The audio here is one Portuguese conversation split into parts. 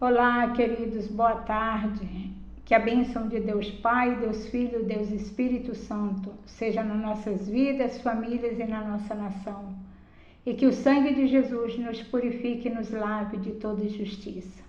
Olá, queridos, boa tarde. Que a bênção de Deus Pai, Deus Filho, Deus Espírito Santo seja nas nossas vidas, famílias e na nossa nação. E que o sangue de Jesus nos purifique e nos lave de toda injustiça.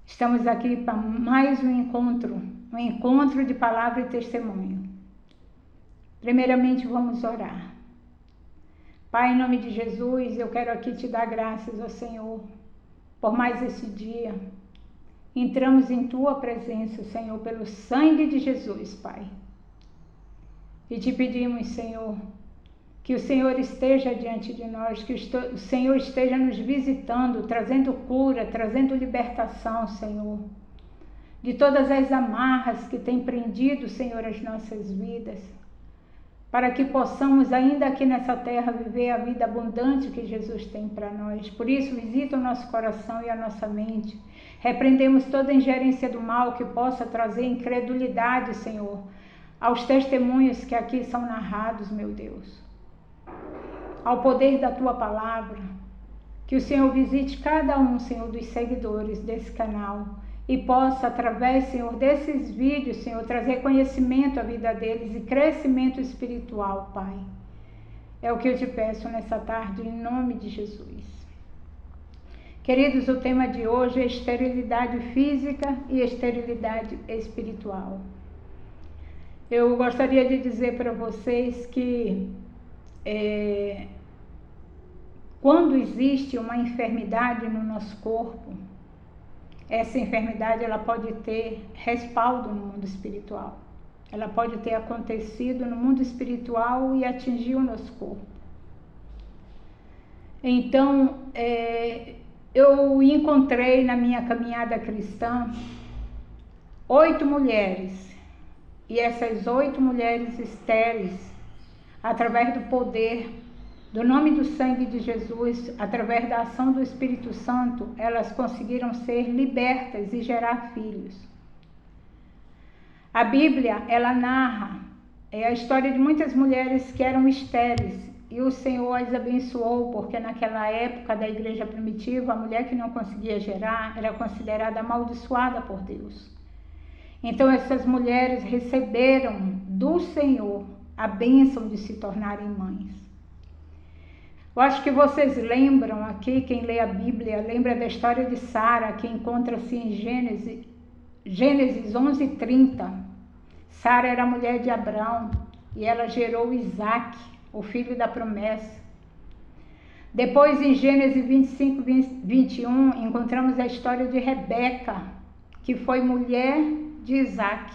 Estamos aqui para mais um encontro de palavra e testemunho. Primeiramente, vamos orar. Pai, em nome de Jesus, eu quero aqui te dar graças ao Senhor por mais esse dia. Entramos em Tua presença, Senhor, pelo sangue de Jesus, Pai. E te pedimos, Senhor, que o Senhor esteja diante de nós, que o Senhor esteja nos visitando, trazendo cura, trazendo libertação, Senhor, de todas as amarras que têm prendido, Senhor, as nossas vidas, para que possamos ainda aqui nessa terra viver a vida abundante que Jesus tem para nós. Por isso, visita o nosso coração e a nossa mente. Repreendemos toda ingerência do mal que possa trazer incredulidade, Senhor, aos testemunhos que aqui são narrados, meu Deus. Ao poder da Tua palavra, que o Senhor visite cada um, Senhor, dos seguidores desse canal e possa, através, Senhor, desses vídeos, Senhor, trazer conhecimento à vida deles e crescimento espiritual, Pai. É o que eu te peço nessa tarde, em nome de Jesus. Queridos, o tema de hoje é esterilidade física e esterilidade espiritual. Eu gostaria de dizer para vocês que quando existe uma enfermidade no nosso corpo, essa enfermidade ela pode ter respaldo no mundo espiritual. Ela pode ter acontecido no mundo espiritual e atingir o nosso corpo. Então, eu encontrei na minha caminhada cristã 8 mulheres. E essas 8 mulheres estéreis, através do poder do nome do sangue de Jesus, através da ação do Espírito Santo, elas conseguiram ser libertas e gerar filhos. A Bíblia, ela narra a história de muitas mulheres que eram estéreis e o Senhor as abençoou, porque naquela época da igreja primitiva, a mulher que não conseguia gerar era considerada amaldiçoada por Deus. Então essas mulheres receberam do Senhor a bênção de se tornarem mães. Eu acho que vocês lembram aqui, quem lê a Bíblia, lembra da história de Sara, que encontra-se em Gênesis 11:30. Sara era mulher de Abraão e ela gerou Isaac, o filho da promessa. Depois, em Gênesis 25:21, encontramos a história de Rebeca, que foi mulher de Isaac.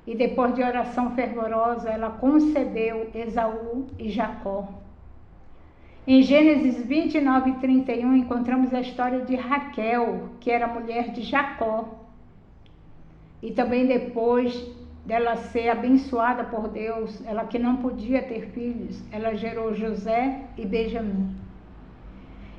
E depois de oração fervorosa, ela concebeu Esaú e Jacó. Em Gênesis 29:31, encontramos a história de Raquel, que era mulher de Jacó. E também depois dela ser abençoada por Deus, ela que não podia ter filhos, ela gerou José e Benjamim.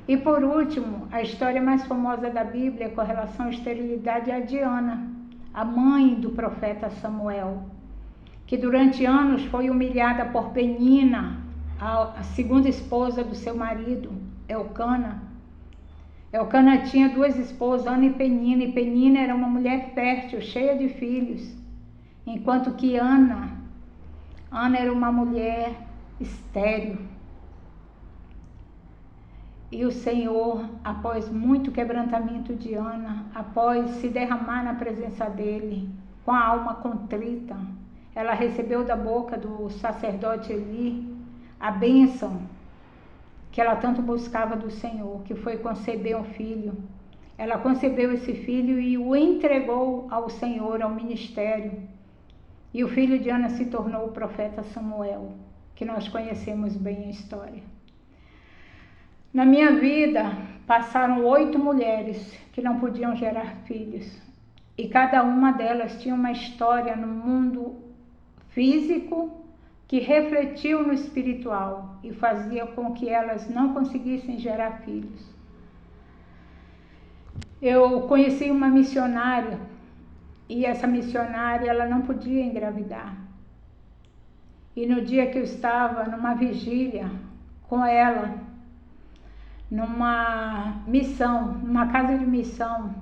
E por último, a história mais famosa da Bíblia com relação à esterilidade é a de Ana, a mãe do profeta Samuel, que durante anos foi humilhada por Penina, a segunda esposa do seu marido, Elcana. Elcana tinha 2 esposas, Ana e Penina era uma mulher fértil, cheia de filhos, enquanto que Ana era uma mulher estéril. E o Senhor, após muito quebrantamento de Ana, após se derramar na presença dele, com a alma contrita, ela recebeu da boca do sacerdote Eli a bênção que ela tanto buscava do Senhor, que foi conceber um filho. Ela concebeu esse filho e o entregou ao Senhor, ao ministério. E o filho de Ana se tornou o profeta Samuel, que nós conhecemos bem a história. Na minha vida, passaram 8 mulheres que não podiam gerar filhos. E cada uma delas tinha uma história no mundo físico que refletiu no espiritual e fazia com que elas não conseguissem gerar filhos. Eu conheci uma missionária e essa missionária ela não podia engravidar. E no dia que eu estava numa vigília com ela, numa missão, numa casa de missão.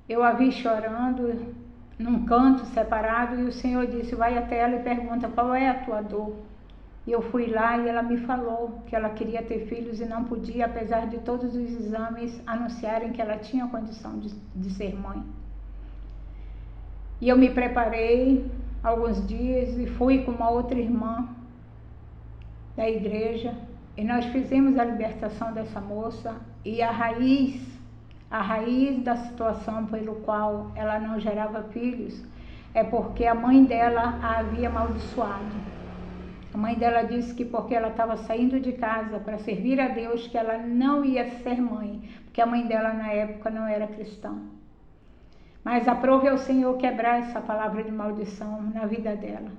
Eu a vi chorando num canto separado e o Senhor disse, vai até ela e pergunta qual é a tua dor. E eu fui lá e ela me falou que ela queria ter filhos e não podia, apesar de todos os exames anunciarem que ela tinha condição de ser mãe. E eu me preparei alguns dias e fui com uma outra irmã da igreja e nós fizemos a libertação dessa moça e a raiz da situação pelo qual ela não gerava filhos é porque a mãe dela a havia amaldiçoado. A mãe dela disse que porque ela estava saindo de casa para servir a Deus que ela não ia ser mãe, porque a mãe dela na época não era cristã. Mas aprove ao Senhor quebrar essa palavra de maldição na vida dela.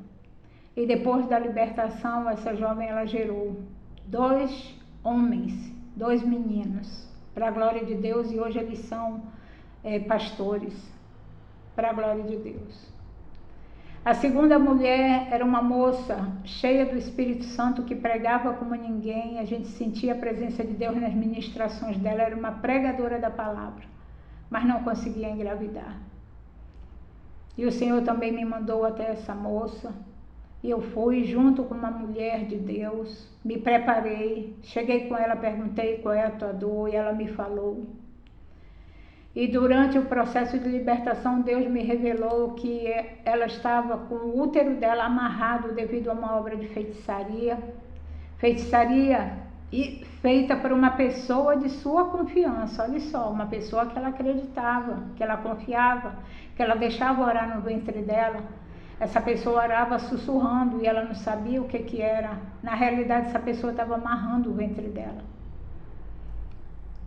E depois da libertação, essa jovem ela gerou 2 homens, 2 meninos, para a glória de Deus, e hoje eles são pastores, para a glória de Deus. A segunda mulher era uma moça cheia do Espírito Santo que pregava como ninguém, a gente sentia a presença de Deus nas ministrações dela, era uma pregadora da palavra, mas não conseguia engravidar. E o Senhor também me mandou até essa moça, e eu fui junto com uma mulher de Deus, me preparei, cheguei com ela, perguntei qual é a tua dor, e ela me falou. E durante o processo de libertação, Deus me revelou que ela estava com o útero dela amarrado devido a uma obra de feitiçaria. Feitiçaria feita por uma pessoa de sua confiança, olha só, uma pessoa que ela acreditava, que ela confiava, que ela deixava orar no ventre dela. Essa pessoa orava sussurrando e ela não sabia o que era. Na realidade, essa pessoa estava amarrando o ventre dela.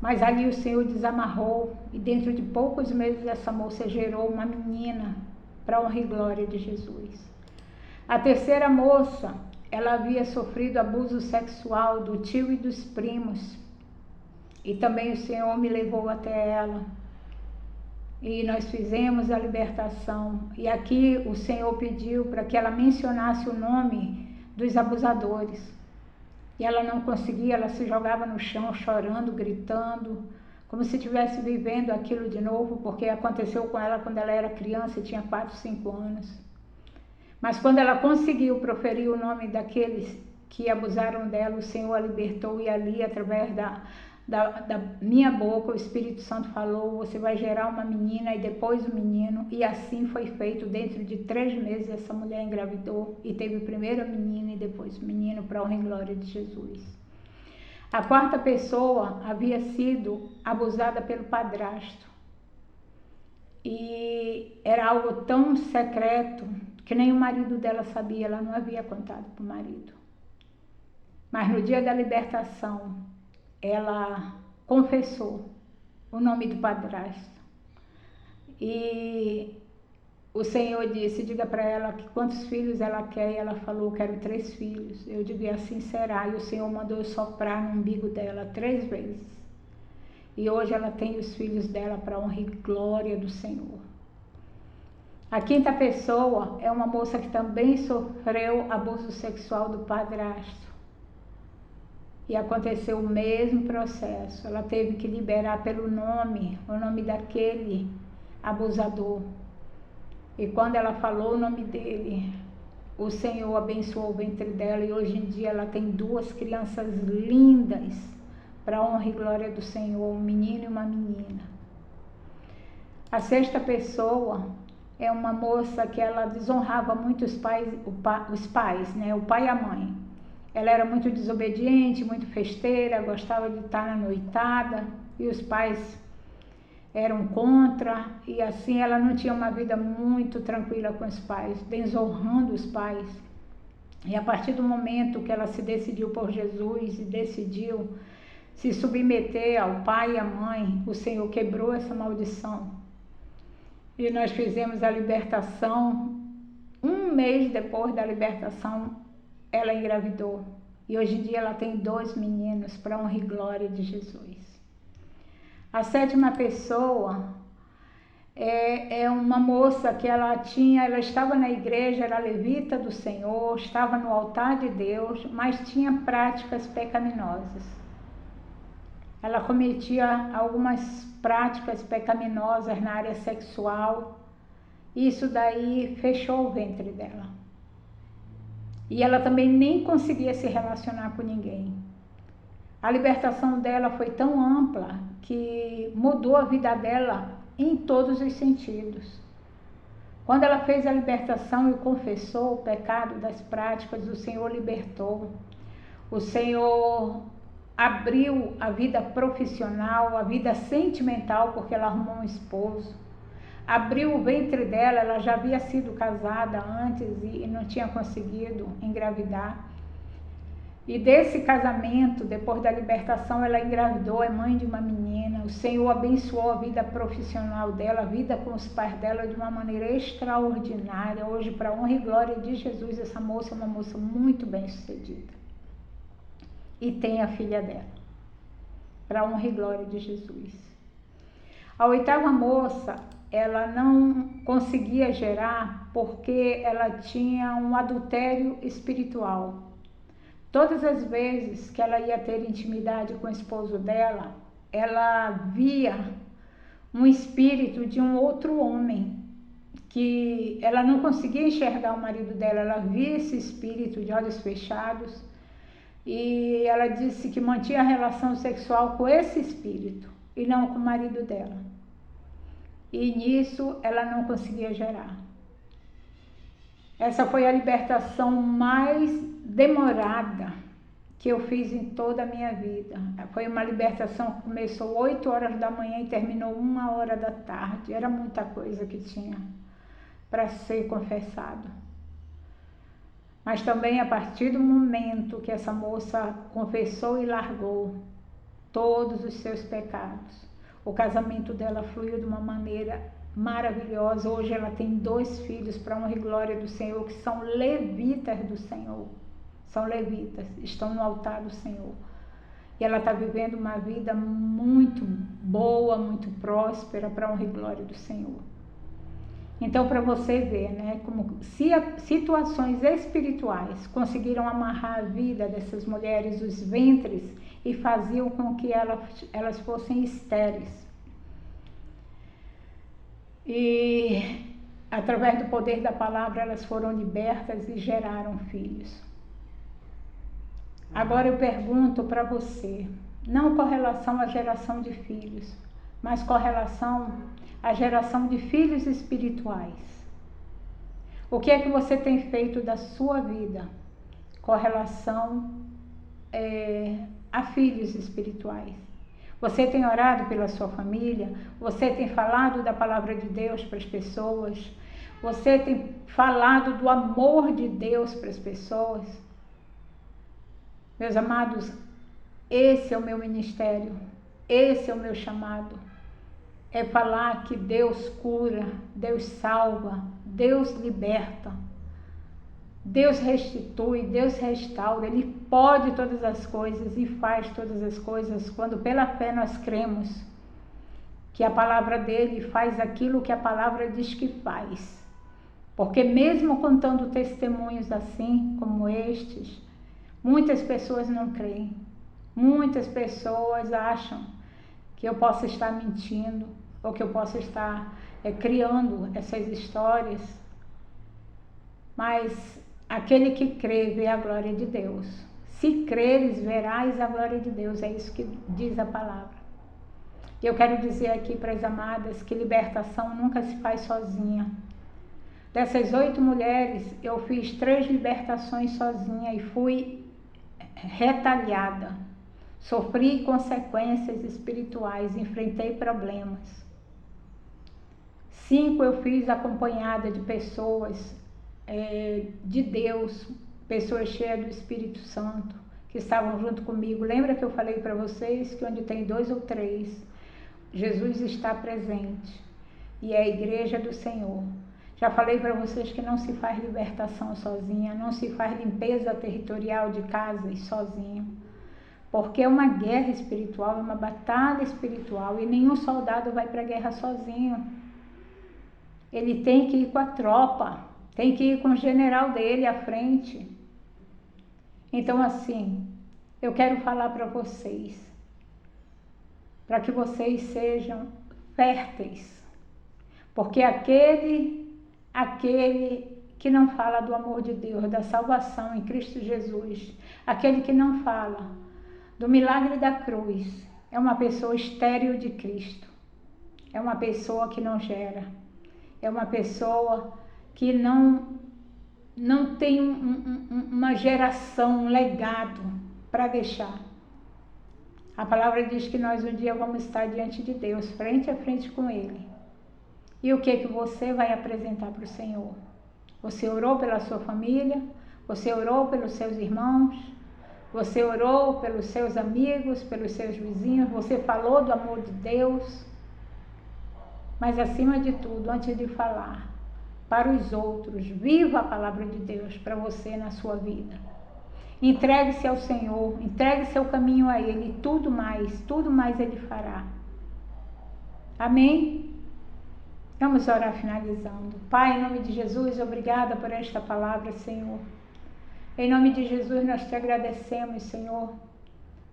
Mas ali o Senhor desamarrou e dentro de poucos meses essa moça gerou uma menina para a honra e glória de Jesus. A terceira moça, ela havia sofrido abuso sexual do tio e dos primos. E também o Senhor me levou até ela. E nós fizemos a libertação. E aqui o Senhor pediu para que ela mencionasse o nome dos abusadores. E ela não conseguia, ela se jogava no chão chorando, gritando, como se estivesse vivendo aquilo de novo, porque aconteceu com ela quando ela era criança, tinha 4, 5 anos. Mas quando ela conseguiu proferir o nome daqueles que abusaram dela, o Senhor a libertou e ali, através da minha boca, o Espírito Santo falou, você vai gerar uma menina e depois um menino, e assim foi feito. Dentro de 3 meses essa mulher engravidou e teve primeiro a menina e depois o menino, para a honra e glória de Jesus. A quarta pessoa havia sido abusada pelo padrasto e era algo tão secreto que nem o marido dela sabia, ela não havia contado para o marido. Mas no dia da libertação, ela confessou o nome do padrasto. E o Senhor disse, diga para ela que quantos filhos ela quer, e ela falou, quero 3 filhos. Eu digo, e assim será. E o Senhor mandou eu soprar no umbigo dela 3 vezes. E hoje ela tem os filhos dela para a honra e glória do Senhor. A quinta pessoa é uma moça que também sofreu abuso sexual do padrasto. E aconteceu o mesmo processo. Ela teve que liberar pelo nome, o nome daquele abusador. E quando ela falou o nome dele, o Senhor abençoou o ventre dela e hoje em dia ela tem 2 crianças lindas para a honra e glória do Senhor, um menino e uma menina. A sexta pessoa é uma moça que ela desonrava muito os pais, né? O pai e a mãe. Ela era muito desobediente, muito festeira, gostava de estar na noitada e os pais eram contra, e assim ela não tinha uma vida muito tranquila com os pais, desonrando os pais. E a partir do momento que ela se decidiu por Jesus e decidiu se submeter ao pai e à mãe, o Senhor quebrou essa maldição. E nós fizemos a libertação. 1 mês depois da libertação, ela engravidou. E hoje em dia ela tem 2 meninos para a honra e glória de Jesus. A sétima pessoa é uma moça que ela estava na igreja, era levita do Senhor, estava no altar de Deus, mas tinha práticas pecaminosas. ela cometia algumas práticas pecaminosas na área sexual. Isso daí fechou o ventre dela. E ela também nem conseguia se relacionar com ninguém. A libertação dela foi tão ampla que mudou a vida dela em todos os sentidos. Quando ela fez a libertação e confessou o pecado das práticas, o Senhor libertou. O Senhor abriu a vida profissional, a vida sentimental, porque ela arrumou um esposo. Abriu o ventre dela, ela já havia sido casada antes e não tinha conseguido engravidar. E desse casamento, depois da libertação, ela engravidou, é mãe de uma menina. O Senhor abençoou a vida profissional dela, a vida com os pais dela de uma maneira extraordinária. Hoje, para a honra e glória de Jesus, essa moça é uma moça muito bem-sucedida. E tem a filha dela, para a honra e glória de Jesus. A oitava moça, ela não conseguia gerar porque ela tinha um adultério espiritual. Todas as vezes que ela ia ter intimidade com o esposo dela, ela via um espírito de um outro homem, que ela não conseguia enxergar o marido dela, ela via esse espírito de olhos fechados e ela disse que mantinha a relação sexual com esse espírito e não com o marido dela. E nisso ela não conseguia gerar. Essa foi a libertação mais demorada que eu fiz em toda a minha vida. Foi uma libertação que começou 8 horas da manhã e terminou 1 hora da tarde. Era muita coisa que tinha para ser confessado. Mas também a partir do momento que essa moça confessou e largou todos os seus pecados, o casamento dela fluiu de uma maneira maravilhosa. Hoje ela tem 2 filhos para a honra e glória do Senhor, que são levitas do Senhor. São levitas, estão no altar do Senhor. E ela está vivendo uma vida muito boa, muito próspera para a honra e glória do Senhor. Então, para você ver, né, como situações espirituais conseguiram amarrar a vida dessas mulheres, os ventres, e faziam com que elas fossem estéreis. E através do poder da palavra elas foram libertas e geraram filhos. Agora eu pergunto para você, não com relação à geração de filhos, mas com relação à geração de filhos espirituais. O que é que você tem feito da sua vida com relação a filhos espirituais? Você tem orado pela sua família? Você tem falado da palavra de Deus para as pessoas? Você tem falado do amor de Deus para as pessoas? Meus amados, esse é o meu ministério, esse é o meu chamado. É falar que Deus cura, Deus salva, Deus liberta, Deus restitui, Deus restaura. Ele pode todas as coisas e faz todas as coisas quando pela fé nós cremos que a palavra dele faz aquilo que a palavra diz que faz. Porque mesmo contando testemunhos assim como estes, muitas pessoas não creem. Muitas pessoas acham que eu posso estar mentindo ou que eu posso estar criando essas histórias. Mas aquele que crê vê a glória de Deus. Se creres, verás a glória de Deus. É isso que diz a palavra. E eu quero dizer aqui para as amadas que libertação nunca se faz sozinha. Dessas 8 mulheres, eu fiz 3 libertações sozinha e fui retalhada. Sofri consequências espirituais, enfrentei problemas. 5 eu fiz acompanhada de pessoas de Deus, pessoas cheias do Espírito Santo, que estavam junto comigo. Lembra que eu falei para vocês que onde tem 2 ou 3, Jesus está presente e é a igreja do Senhor. Já falei para vocês que não se faz libertação sozinha, não se faz limpeza territorial de casas sozinho, porque é uma guerra espiritual, é uma batalha espiritual e nenhum soldado vai para a guerra sozinho. Ele tem que ir com a tropa, tem que ir com o general dele à frente. Então assim, eu quero falar para vocês, para que vocês sejam férteis. Porque aquele que não fala do amor de Deus, da salvação em Cristo Jesus, aquele que não fala do milagre da cruz, é uma pessoa estéril de Cristo, é uma pessoa que não gera, é uma pessoa que não tem uma geração, um legado para deixar. A palavra diz que nós um dia vamos estar diante de Deus, frente a frente com Ele. E o que você vai apresentar para o Senhor? Você orou pela sua família? Você orou pelos seus irmãos? Você orou pelos seus amigos, pelos seus vizinhos? Você falou do amor de Deus? Mas acima de tudo, antes de falar para os outros, viva a palavra de Deus para você na sua vida. Entregue-se ao Senhor, entregue seu caminho a Ele, tudo mais Ele fará. Amém? Vamos orar finalizando. Pai, em nome de Jesus, obrigada por esta palavra, Senhor. Em nome de Jesus, nós te agradecemos, Senhor,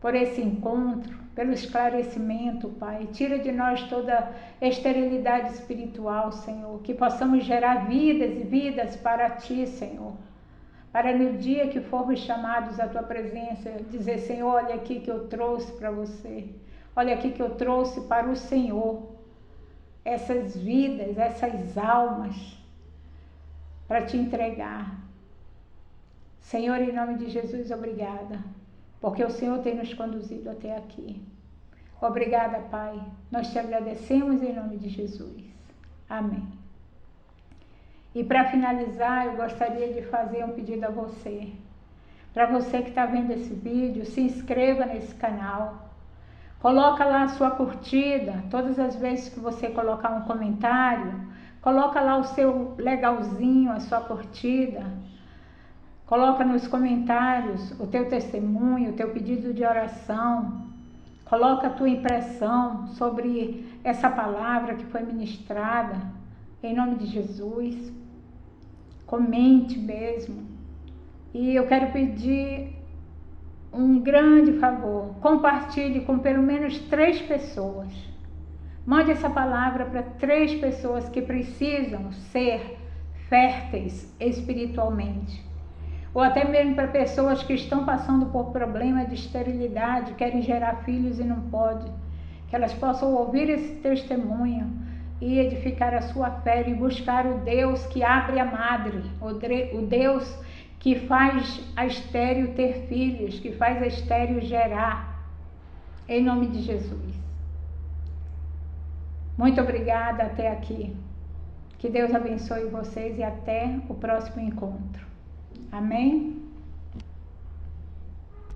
por esse encontro, pelo esclarecimento, Pai. Tira de nós toda esterilidade espiritual, Senhor, que possamos gerar vidas e vidas para Ti, Senhor. Para no dia que formos chamados à Tua presença, dizer, Senhor, olha aqui que eu trouxe para você. Olha aqui que eu trouxe para o Senhor. Essas vidas, essas almas, para Te entregar. Senhor, em nome de Jesus, obrigada, porque o Senhor tem nos conduzido até aqui. Obrigada, Pai. Nós Te agradecemos em nome de Jesus. Amém. E para finalizar, eu gostaria de fazer um pedido a você. Para você que está vendo esse vídeo, se inscreva nesse canal. Coloca lá a sua curtida. Todas as vezes que você colocar um comentário, coloca lá o seu legalzinho, a sua curtida. Coloca nos comentários o teu testemunho, o teu pedido de oração. Coloca a tua impressão sobre essa palavra que foi ministrada. Em nome de Jesus. Comente mesmo. E eu quero pedir um grande favor. Compartilhe com pelo menos 3 pessoas. Mande essa palavra para 3 pessoas que precisam ser férteis espiritualmente. Ou até mesmo para pessoas que estão passando por problema de esterilidade, querem gerar filhos e não podem. Que elas possam ouvir esse testemunho e edificar a sua fé e buscar o Deus que abre a madre, o Deus que faz a estéril ter filhos, que faz a estéril gerar, em nome de Jesus. Muito obrigada até aqui. Que Deus abençoe vocês e até o próximo encontro. Amém?